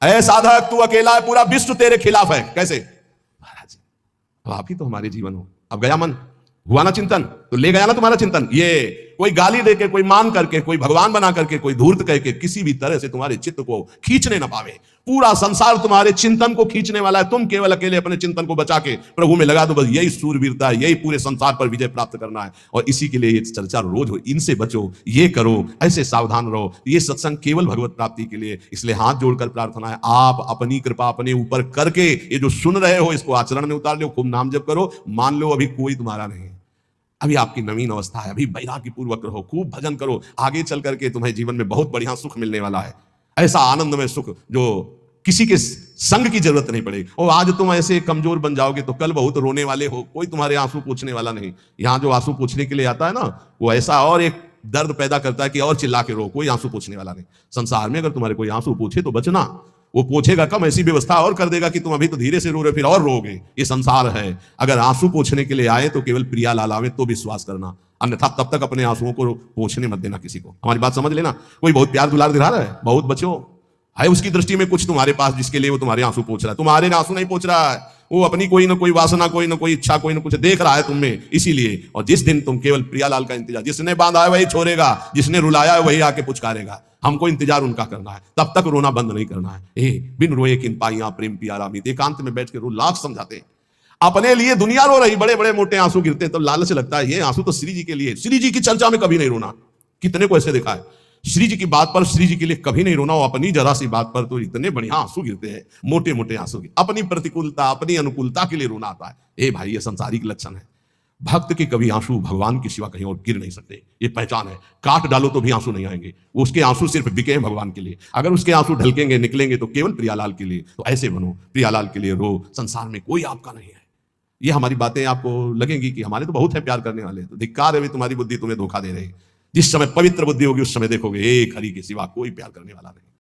ऐ साधक तू अकेला है, पूरा विश्व तेरे खिलाफ है। कैसे महाराज, तो आप ही तो हमारे जीवन हो। अब गया मन, हुआ ना चिंतन, तो ले गया ना तुम्हारा चिंतन। ये कोई गाली देके, कोई मान करके, कोई भगवान बना करके, कोई धूर्त कह के किसी भी तरह से तुम्हारे चित्त को खींचने ना पावे। पूरा संसार तुम्हारे चिंतन को खींचने वाला है, तुम केवल अकेले अपने चिंतन को बचा के प्रभु में लगा दो। बस यही सूरवीरता है, यही पूरे संसार पर विजय प्राप्त करना है। और इसी के लिए ये चर्चा रोज हो, इनसे बचो, ये करो, ऐसे सावधान रहो। ये सत्संग केवल भगवत प्राप्ति के लिए। इसलिए हाथ जोड़कर प्रार्थना है, आप अपनी कृपा अपने ऊपर करके ये जो सुन रहे हो इसको आचरण में उतार लो। खूब नाम जप करो, मान लो अभी कोई तुम्हारा नहीं, अभी आपकी नवीन अवस्था है। अभी वैराग्य पूर्वक रहो, खूब भजन करो, आगे चल करके तुम्हें जीवन में बहुत बढ़िया सुख मिलने वाला है। ऐसा आनंदमय सुख जो किसी के संग की जरूरत नहीं पड़ेगी। और आज तुम ऐसे कमजोर बन जाओगे तो कल बहुत रोने वाले हो, कोई तुम्हारे आंसू पूछने वाला नहीं। यहां जो आंसू पूछने के लिए आता है ना, वो ऐसा और एक दर्द पैदा करता है कि और चिल्ला के रो, कोई आंसू पूछने वाला नहीं। संसार में अगर तुम्हारे कोई आंसू पूछे तो बचना, वो पूछेगा कम, ऐसी व्यवस्था और कर देगा कि तुम अभी तो धीरे से रो रहे, फिर और रोगे। ये संसार है। अगर आंसू पूछने के लिए आए तो केवल प्रियालाल आवे तो विश्वास करना, अन्यथा तब तक अपने आंसुओं को पूछने मत देना किसी को। हमारी बात समझ लेना। कोई बहुत प्यार दुलार दिला रहा है, बहुत बच्चों है उसकी दृष्टि में कुछ तुम्हारे पास जिसके लिए वो तुम्हारे आंसू पूछ रहा है। तुम्हारे आंसू नहीं पूछ रहा है, वो अपनी कोई ना कोई वासना, कोई ना कोई इच्छा, कोई ना कुछ देख रहा है तुम में, इसीलिए। और जिस दिन तुम केवल प्रियालाल का इंतजार, जिसने बांधा है वही छोड़ेगा, जिसने रुलाया है वही आके पुचकारेगा। हमको इंतजार उनका करना है, तब तक रोना बंद नहीं करना है। बिन रोए किन पाइयां प्रेम पियारा मीत, एकांत में बैठ के रो लाख समझाते हैं। अपने लिए दुनिया रो रही, बड़े बड़े मोटे आंसू गिरते हैं, तो लालच लगता है ये आंसू तो श्री जी के लिए। श्री जी की चर्चा में कभी नहीं रोना। कितने को ऐसे देखा है, श्री जी की बात पर, श्री जी के लिए कभी नहीं रोना। अपनी जरा सी बात पर तो इतने बढ़िया आंसू गिरते हैं, मोटे मोटे आंसू। अपनी प्रतिकूलता, अपनी अनुकूलता के लिए रोना आता है। भाई, ये संसारिक लक्षण है। भक्त के कभी आंसू भगवान के सिवा कहीं और गिर नहीं सकते, ये पहचान है। काट डालो तो भी आंसू नहीं आएंगे, उसके आंसू सिर्फ बिके हैं भगवान के लिए। अगर उसके आंसू ढलकेंगे, निकलेंगे तो केवल प्रियालाल के लिए। तो ऐसे बनो, प्रियालाल के लिए रो। संसार में कोई आपका नहीं है। ये हमारी बातें आपको लगेंगी कि हमारे तो बहुत है प्यार करने वाले, तो धिक्कार है तुम्हारी बुद्धि तुम्हें धोखा दे रही। जिस समय पवित्र बुद्धि होगी उस समय देखोगे एक हरि के सिवा कोई प्यार करने वाला नहीं।